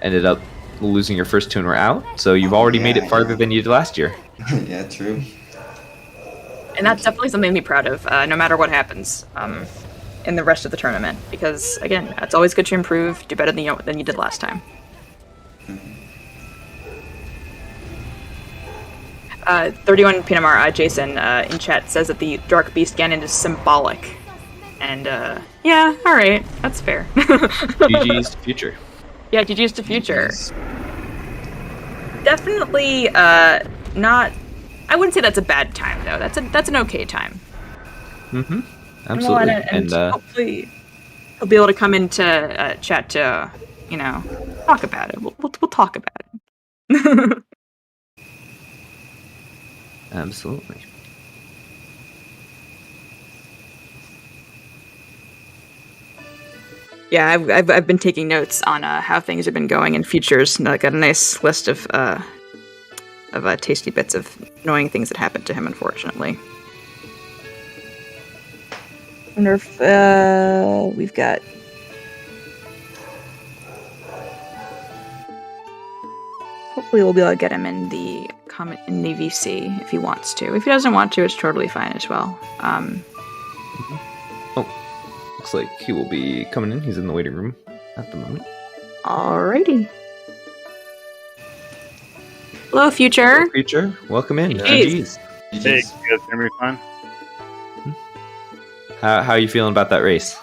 [SPEAKER 2] ended up losing your first 2 in a row out, so you've already made it farther than you did last year.
[SPEAKER 4] Yeah, true.
[SPEAKER 3] And that's definitely something to be proud of, no matter what happens in the rest of the tournament, because again, it's always good to improve, do better than you did last time. 31 Pinamar Jason in chat says that the Dark Beast Ganon is symbolic, and yeah, all right, that's fair.
[SPEAKER 2] GG's to Future.
[SPEAKER 3] Yeah, GG's to Future. Definitely not. I wouldn't say that's a bad time though. That's an okay time.
[SPEAKER 2] Mm-hmm. Absolutely.
[SPEAKER 3] And hopefully he'll be able to come into chat to talk about it. We'll talk about it.
[SPEAKER 2] Absolutely.
[SPEAKER 3] Yeah, I've been taking notes on how things have been going in Futures. And I got a nice list of tasty bits of annoying things that happened to him, unfortunately. I wonder if we've got. Hopefully, we'll be able to get him in the VC if he wants to. If he doesn't want to, it's totally fine as well.
[SPEAKER 2] Looks like he will be coming in. He's in the waiting room at the moment.
[SPEAKER 3] Alrighty. Hello, Future.
[SPEAKER 2] Hello, Future. Welcome in.
[SPEAKER 3] Jeez.
[SPEAKER 5] Hey, you guys hear me fine?
[SPEAKER 2] How are you feeling about that race?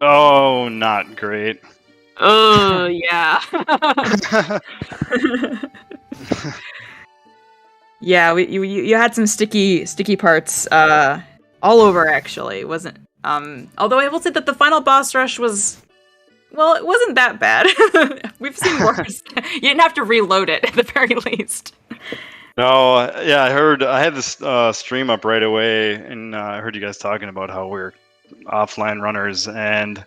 [SPEAKER 5] Oh, not great.
[SPEAKER 3] Oh, yeah. Yeah, you had some sticky parts all over, actually. It wasn't although I will say that the final boss rush was, well, it wasn't that bad. We've seen worse. You didn't have to reload it at the very least.
[SPEAKER 5] No, yeah, I had this stream up right away, and I heard you guys talking about how we're offline runners, and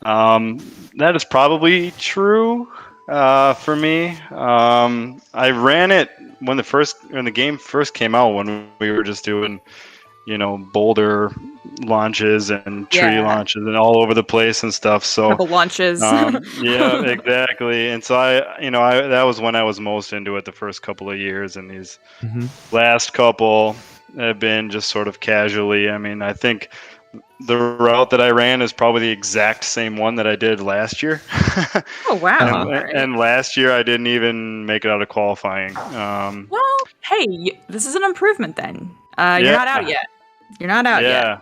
[SPEAKER 5] that is probably true for me. I ran it when the game first came out, when we were just doing boulder launches and tree
[SPEAKER 3] Yeah.
[SPEAKER 5] launches and all over the place and stuff. So
[SPEAKER 3] Couple launches.
[SPEAKER 5] yeah, exactly. And so I that was when I was most into it the first couple of years, and these
[SPEAKER 2] Mhm.
[SPEAKER 5] last couple have been just sort of casually. I mean, I think the route that I ran is probably the exact same one that I did last year.
[SPEAKER 3] Oh wow!
[SPEAKER 2] Uh-huh.
[SPEAKER 3] All right.
[SPEAKER 5] And last year I didn't even make it out of qualifying.
[SPEAKER 3] Well, hey, this is an improvement then. You're
[SPEAKER 5] Yeah.
[SPEAKER 3] not out yet. You're not out yet.
[SPEAKER 5] Yeah.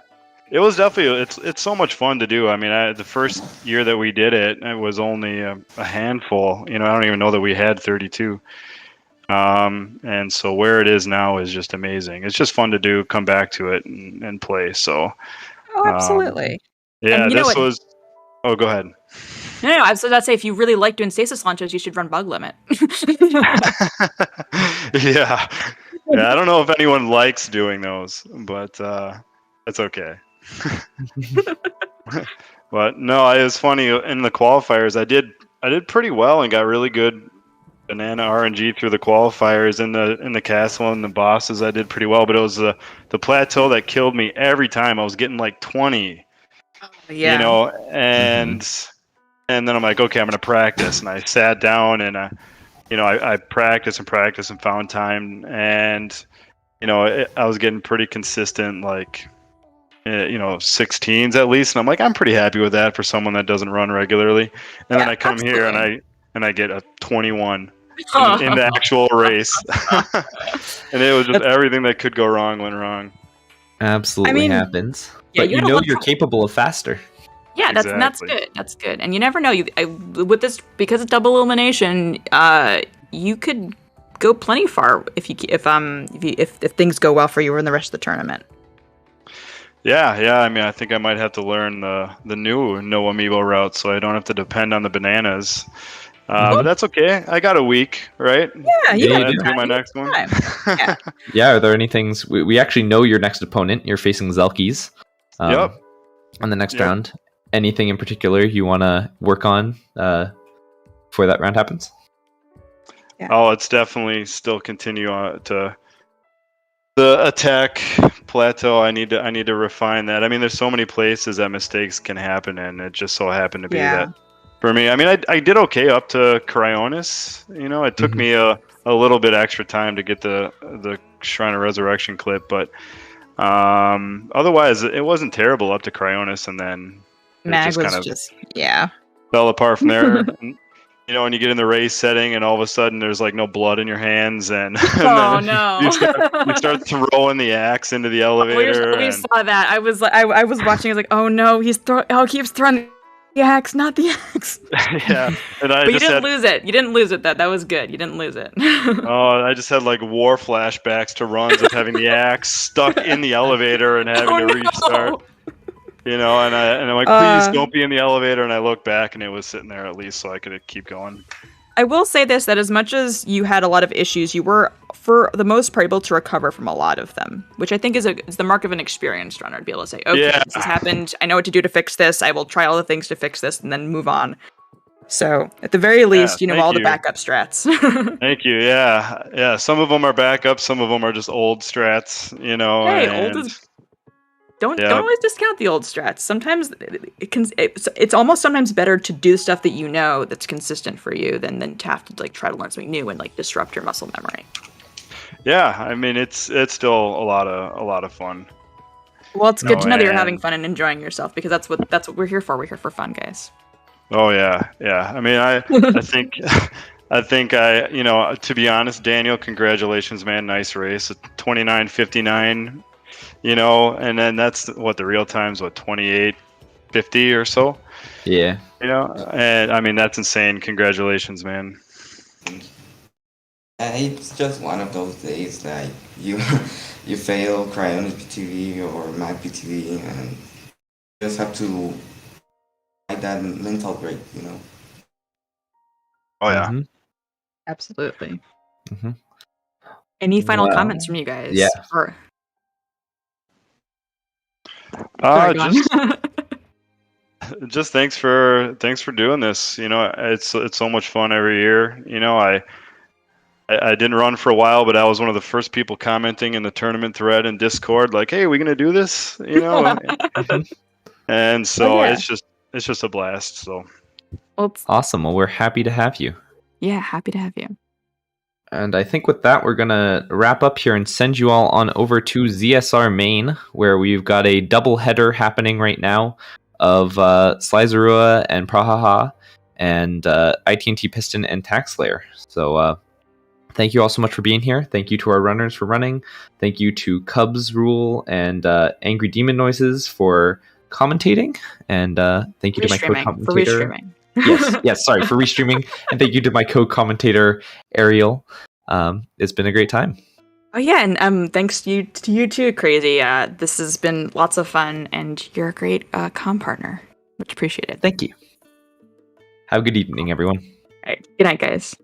[SPEAKER 5] It was definitely it's so much fun to do. I mean, the first year that we did it, it was only a handful. I don't even know that we had 32. And so where it is now is just amazing. It's just fun to do, come back to it and play. So
[SPEAKER 3] Oh, absolutely.
[SPEAKER 5] yeah,
[SPEAKER 3] And you know
[SPEAKER 5] this
[SPEAKER 3] what?
[SPEAKER 5] was. Oh, go ahead.
[SPEAKER 3] No, I was about to say, if you really like doing stasis launches, you should run Bug Limit.
[SPEAKER 5] Yeah. Yeah, I don't know if anyone likes doing those, but that's okay. But no, it was funny in the qualifiers. I did pretty well and got really good banana RNG through the qualifiers in the castle and the bosses. I did pretty well, but it was the plateau that killed me every time. I was getting like 20,
[SPEAKER 3] Yeah.
[SPEAKER 5] and then I'm like, okay, I'm gonna practice, and I sat down and I practiced and practiced and found time, and I was getting pretty consistent, like 16s at least, and I'm like, I'm pretty happy with that for someone that doesn't run regularly. And then I come here and I get a 21 in the actual race, and it was just everything that could go wrong went wrong.
[SPEAKER 2] Absolutely happens.
[SPEAKER 3] Yeah,
[SPEAKER 2] But
[SPEAKER 3] you
[SPEAKER 2] you
[SPEAKER 3] gotta
[SPEAKER 2] know
[SPEAKER 3] look
[SPEAKER 2] you're
[SPEAKER 3] for-
[SPEAKER 2] capable of faster.
[SPEAKER 3] Yeah, that's
[SPEAKER 5] Exactly.
[SPEAKER 3] good. That's good. And you never know. With this, because it's double elimination, you could go plenty far if things go well for you in the rest of the tournament.
[SPEAKER 5] Yeah. I mean, I think I might have to learn the new no amiibo route, so I don't have to depend on the bananas. But that's okay. I got a week, right?
[SPEAKER 3] Yeah, you
[SPEAKER 2] Yeah,
[SPEAKER 3] got
[SPEAKER 2] you
[SPEAKER 5] do my next one.
[SPEAKER 3] time. Yeah.
[SPEAKER 2] Yeah, are there any things we actually know your next opponent? You're facing Zelkis.
[SPEAKER 5] Yep.
[SPEAKER 2] On the next
[SPEAKER 5] Yep.
[SPEAKER 2] round. Anything in particular you want to work on before that round happens?
[SPEAKER 3] Yeah.
[SPEAKER 5] Oh, it's definitely still continue to the attack plateau. I need to refine that. I mean, there's so many places that mistakes can happen, and it just so happened to be that for me. I mean, I did okay up to Cryonis. It took me a little bit extra time to get the Shrine of Resurrection clip, but otherwise it wasn't terrible up to Cryonis, and then it
[SPEAKER 3] Mag
[SPEAKER 5] just
[SPEAKER 3] was
[SPEAKER 5] kind of
[SPEAKER 3] just
[SPEAKER 5] fell apart from there. And you get in the race setting, and all of a sudden there's like no blood in your hands, and,
[SPEAKER 3] Oh
[SPEAKER 5] then
[SPEAKER 3] no!
[SPEAKER 5] you start throwing the axe into the elevator.
[SPEAKER 3] We
[SPEAKER 5] and,
[SPEAKER 3] saw that. I was watching. I was like, oh no, he keeps throwing the axe, not the axe.
[SPEAKER 5] yeah, and I
[SPEAKER 3] But you
[SPEAKER 5] just
[SPEAKER 3] didn't lose it. You didn't lose it. That was good. You didn't lose it.
[SPEAKER 5] I just had like war flashbacks to runs of having the axe stuck in the elevator and having to restart. And I'm like, please don't be in the elevator. And I look back, and it was sitting there at least, so I could keep going.
[SPEAKER 3] I will say this, that as much as you had a lot of issues, you were, for the most part, able to recover from a lot of them, which I think is the mark of an experienced runner, to be able to say, okay, this has happened. I know what to do to fix this. I will try all the things to fix this and then move on. So at the very least, you know all the backup strats.
[SPEAKER 5] Thank you. Yeah. Some of them are backups. Some of them are just old strats,
[SPEAKER 3] Hey, old is... Don't always discount the old strats. Sometimes it's almost sometimes better to do stuff that you know that's consistent for you than to have to like try to learn something new and like disrupt your muscle memory.
[SPEAKER 5] Yeah, I mean it's still a lot of fun.
[SPEAKER 3] Well, it's good to know that you're having fun and enjoying yourself, because that's what we're here for. We're here for fun, guys.
[SPEAKER 5] Oh yeah. I mean I think to be honest, Daniel, congratulations, man. Nice race. 29:59. And then that's what the real time's 28:50 or so.
[SPEAKER 2] Yeah.
[SPEAKER 5] And I mean that's insane. Congratulations, man.
[SPEAKER 4] It's just one of those days like you fail Cryonis PTV or Mag PTV, and you just have to fight that mental break.
[SPEAKER 5] Oh yeah.
[SPEAKER 2] Mm-hmm.
[SPEAKER 3] Absolutely.
[SPEAKER 2] Mm-hmm.
[SPEAKER 3] Any final comments from you guys?
[SPEAKER 2] Yeah.
[SPEAKER 5] Just thanks for doing this. It's so much fun every year. I didn't run for a while, but I was one of the first people commenting in the tournament thread in Discord, like, "Hey, are we gonna do this?" And so
[SPEAKER 3] yeah.
[SPEAKER 5] it's just a blast. So
[SPEAKER 3] Well,
[SPEAKER 2] Awesome. Well, we're happy to have you.
[SPEAKER 3] yeah, happy to have you.
[SPEAKER 2] And I think with that, we're going to wrap up here and send you all on over to ZSR Main, where we've got a double header happening right now of Slyzerua and Prahaha and IT&T Piston and Taxslayer. So thank you all so much for being here. Thank you to our runners for running. Thank you to Cubs Rule and Angry Demon Noises for commentating. And thank you to my co-commentator. Yes, sorry, for restreaming. And thank you to my co-commentator, Ariel. It's been a great time.
[SPEAKER 3] Oh yeah, and thanks to you too, Crazy. This has been lots of fun, and you're a great comm partner. Much appreciated.
[SPEAKER 2] Thank you. Have a good evening, everyone.
[SPEAKER 3] All right, good night, guys.